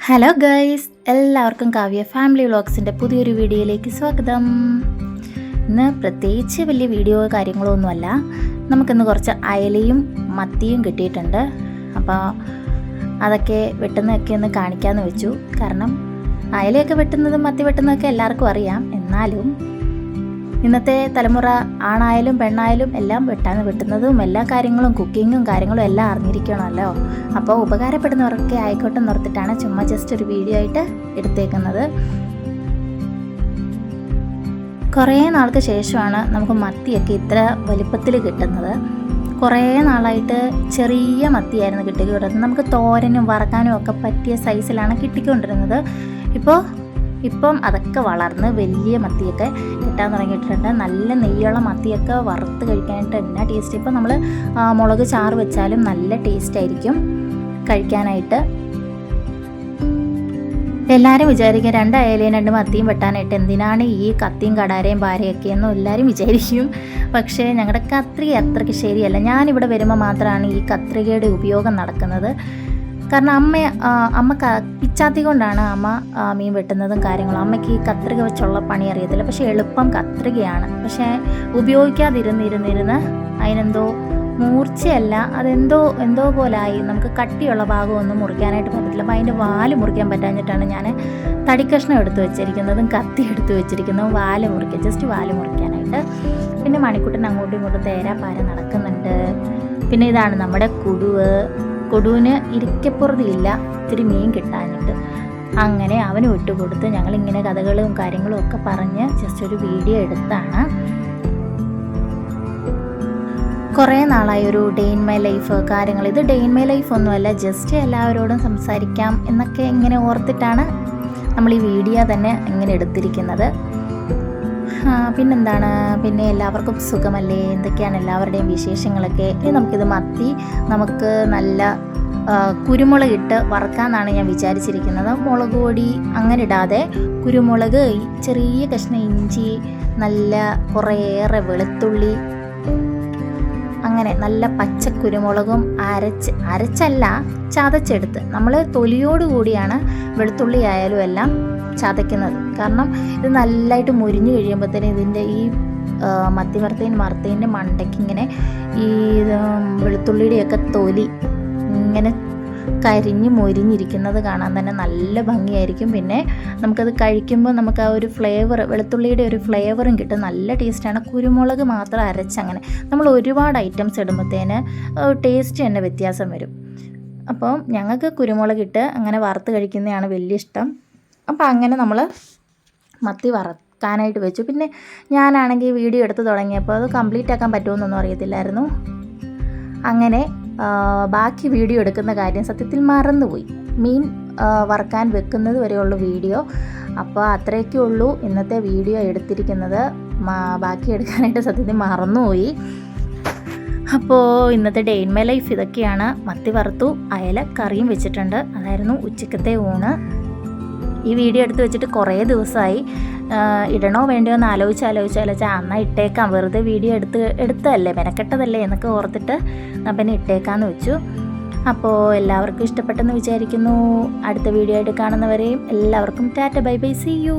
Hello guys, എല്ലാവർക്കും Kavya family വ്ളോഗ്സിൻ്റെ പുതിയൊരു വീഡിയോയിലേക്ക് സ്വാഗതം. ഇന്ന് പ്രത്യേകിച്ച് വലിയ വീഡിയോ കാര്യങ്ങളോ ഒന്നുമല്ല. നമുക്കിന്ന് കുറച്ച് അയലയും മത്തിയും കിട്ടിയിട്ടുണ്ട്. അപ്പോൾ അതൊക്കെ വെട്ടുന്നതൊക്കെ ഒന്ന് കാണിക്കാമെന്ന് വെച്ചു. കാരണം അയലയൊക്കെ വെട്ടുന്നതും മത്തി വെട്ടുന്നതൊക്കെ എല്ലാവർക്കും അറിയാം. എന്നാലും ഇന്നത്തെ തലമുറ ആണായാലും പെണ്ണായാലും എല്ലാം വെട്ടുന്നതും എല്ലാ കാര്യങ്ങളും കുക്കിങ്ങും കാര്യങ്ങളും എല്ലാം അറിഞ്ഞിരിക്കണമല്ലോ. അപ്പോൾ ഉപകാരപ്പെടുന്നവരൊക്കെ ആയിക്കോട്ടെ നിർത്തിയിട്ടാണ് ചുമ്മാ ജസ്റ്റ് ഒരു വീഡിയോ ആയിട്ട് എടുത്തേക്കുന്നത്. കുറേ നാൾക്ക് ശേഷമാണ് നമുക്ക് മത്തിയൊക്കെ ഇത്ര വലിപ്പത്തിൽ കിട്ടുന്നത്. കുറേ നാളായിട്ട് ചെറിയ മത്തിയായിരുന്നു കിട്ടിക്കൊണ്ടിരുന്നത്. നമുക്ക് തോരനും വറക്കാനും ഒക്കെ പറ്റിയ സൈസിലാണ് കിട്ടിക്കൊണ്ടിരുന്നത്. ഇപ്പം അതൊക്കെ വളർന്ന് വലിയ മത്തിയൊക്കെ കിട്ടാൻ തുടങ്ങിയിട്ടുണ്ട്. നല്ല നെയ്യുള്ള മത്തിയൊക്കെ വറുത്ത് കഴിക്കാനായിട്ട് എന്നാ ടേസ്റ്റ്. ഇപ്പം നമ്മൾ മുളക് ചാറ് വെച്ചാലും നല്ല ടേസ്റ്റ് ആയിരിക്കും കഴിക്കാനായിട്ട്. എല്ലാവരും വിചാരിക്കും 2 അയലയും 2 മത്തിയും വെട്ടാനായിട്ട് എന്തിനാണ് ഈ കത്തിയും കടാരയും പാരയൊക്കെ എന്നും എല്ലാവരും വിചാരിക്കും. പക്ഷേ ഞങ്ങളുടെ കത്രിക അത്രയ്ക്ക് ശരിയല്ല. ഞാനിവിടെ വരുമ്പോൾ മാത്രമാണ് ഈ കത്രികയുടെ ഉപയോഗം നടക്കുന്നത്. കാരണം അമ്മ പിച്ചാത്തി കൊണ്ടാണ് അമ്മ മീൻ വെട്ടുന്നതും കാര്യങ്ങളും. അമ്മയ്ക്ക് ഈ കത്രിക വെച്ചുള്ള പണി അറിയത്തില്ല. പക്ഷേ എളുപ്പം കത്രികയാണ്. പക്ഷേ ഉപയോഗിക്കാതിരുന്നിരുന്ന് അതിനെന്തോ മൂർച്ചയല്ല, എന്തോ പോലായി. നമുക്ക് കട്ടിയുള്ള ഭാഗമൊന്നും മുറിക്കാനായിട്ട് പറ്റത്തില്ല. അപ്പോൾ അതിൻ്റെ വാല് മുറിക്കാൻ പറ്റാഞ്ഞിട്ടാണ് ഞാൻ തടിക്കഷ്ണം എടുത്ത് വെച്ചിരിക്കുന്നതും കത്തി എടുത്ത് വെച്ചിരിക്കുന്നതും ജസ്റ്റ് വാല് മുറിക്കാനായിട്ട്. പിന്നെ മണിക്കുട്ടൻ അങ്ങോട്ടും ഇങ്ങോട്ടും തേരാപ്പാര നടക്കുന്നുണ്ട്. പിന്നെ ഇതാണ് നമ്മുടെ കൊടുവിന് ഇരിക്കപ്പുറതിയില്ല, ഇത്തിരി മീൻ കിട്ടാഞ്ഞിട്ട്. അങ്ങനെ അവന് വിട്ടുകൊടുത്ത് ഞങ്ങളിങ്ങനെ കഥകളും കാര്യങ്ങളും ഒക്കെ പറഞ്ഞ് ജസ്റ്റ് ഒരു വീഡിയോ എടുത്താണ്. കുറേ നാളായി ഒരു ഡേ ഇൻ മൈ ലൈഫ് കാര്യങ്ങൾ. ഇത് ഡേ ഇൻ മൈ ലൈഫ് ഒന്നുമല്ല, ജസ്റ്റ് എല്ലാവരോടും സംസാരിക്കാം എന്നൊക്കെ ഇങ്ങനെ ഓർത്തിട്ടാണ് നമ്മൾ ഈ വീഡിയോ തന്നെ ഇങ്ങനെ എടുത്തിരിക്കുന്നത്. പിന്നെന്താണ്, പിന്നെ എല്ലാവർക്കും സുഖമല്ലേ? എന്തൊക്കെയാണ് എല്ലാവരുടെയും വിശേഷങ്ങളൊക്കെ? നമുക്കിത് മത്തി നമുക്ക് നല്ല കുരുമുളക് ഇട്ട് വറക്കാമെന്നാണ് ഞാൻ വിചാരിച്ചിരിക്കുന്നത്. മുളക് പൊടി അങ്ങനെ ഇടാതെ കുരുമുളക്, ചെറിയ കഷ്ണം ഇഞ്ചി, നല്ല കുറേയേറെ വെളുത്തുള്ളി, അങ്ങനെ നല്ല പച്ചക്കുരുമുളകും അരച്ചല്ല ചതച്ചെടുത്ത് നമ്മൾ തൊലിയോടുകൂടിയാണ് വെളുത്തുള്ളി ആയാലും എല്ലാം ചതയ്ക്കുന്നത്. കാരണം ഇത് നല്ലതായിട്ട് മുരിഞ്ഞു കഴിയുമ്പോഴത്തേനും ഇതിൻ്റെ ഈ മത്തീൻ്റെ മണ്ടയ്ക്ക് ഇങ്ങനെ ഈ വെളുത്തുള്ളിയുടെയൊക്കെ തൊലി ഇങ്ങനെ കരിഞ്ഞ് മൊരിഞ്ഞിരിക്കുന്നത് കാണാൻ തന്നെ നല്ല ഭംഗിയായിരിക്കും. പിന്നെ നമുക്കത് കഴിക്കുമ്പോൾ നമുക്ക് ആ ഒരു ഫ്ലേവർ, വെളുത്തുള്ളിയുടെ ഒരു ഫ്ലേവറും കിട്ടും. നല്ല ടേസ്റ്റാണ്. കുരുമുളക് മാത്രം അരച്ചങ്ങനെ നമ്മൾ ഒരുപാട് ഐറ്റംസ് ഇടുമ്പോഴത്തേന് ടേസ്റ്റ് തന്നെ വ്യത്യാസം വരും. അപ്പോൾ ഞങ്ങൾക്ക് കുരുമുളകിട്ട് അങ്ങനെ വറുത്ത് കഴിക്കുന്നതാണ് വലിയ ഇഷ്ടം. അപ്പോൾ അങ്ങനെ നമ്മൾ മത്തി വറക്കാനായിട്ട് വെച്ചു. പിന്നെ ഞാനാണെങ്കിൽ വീഡിയോ എടുത്ത് തുടങ്ങിയപ്പോൾ അത് കംപ്ലീറ്റ് ആക്കാൻ പറ്റുമെന്നൊന്നും അറിയത്തില്ലായിരുന്നു. അങ്ങനെ ബാക്കി വീഡിയോ എടുക്കുന്ന കാര്യം സത്യത്തിൽ മറന്നുപോയി. മീൻ വറക്കാൻ വെക്കുന്നത് വരെയുള്ള വീഡിയോ. അപ്പോൾ അത്രയൊക്കെ ഉള്ളൂ ഇന്നത്തെ വീഡിയോ എടുത്തിരിക്കുന്നത്. ബാക്കി എടുക്കാനായിട്ട് സത്യത്തിൽ മറന്നുപോയി. അപ്പോൾ ഇന്നത്തെ ഡേ ഇൻ മൈ ലൈഫ് ഇതൊക്കെയാണ്. മത്തി വറുത്തു, അയല കറിയും വെച്ചിട്ടുണ്ട്. അതായിരുന്നു ഉച്ചക്കത്തെ ഊണ്. ഈ വീഡിയോ എടുത്ത് വെച്ചിട്ട് കുറേ ദിവസമായി. ഇടണോ വേണ്ടിയോ എന്ന് ആലോചിച്ച് എന്നാൽ ഇട്ടേക്കാം, വെറുതെ വീഡിയോ എടുത്തതല്ലേ, മെനക്കെട്ടതല്ലേ എന്നൊക്കെ ഓർത്തിട്ട് പിന്നെ ഇട്ടേക്കാമെന്ന് വെച്ചു. അപ്പോൾ എല്ലാവർക്കും ഇഷ്ടപ്പെട്ടെന്ന് വിചാരിക്കുന്നു. അടുത്ത വീഡിയോ ആയിട്ട് കാണുന്നവരെയും എല്ലാവർക്കും tata bye bye, see U.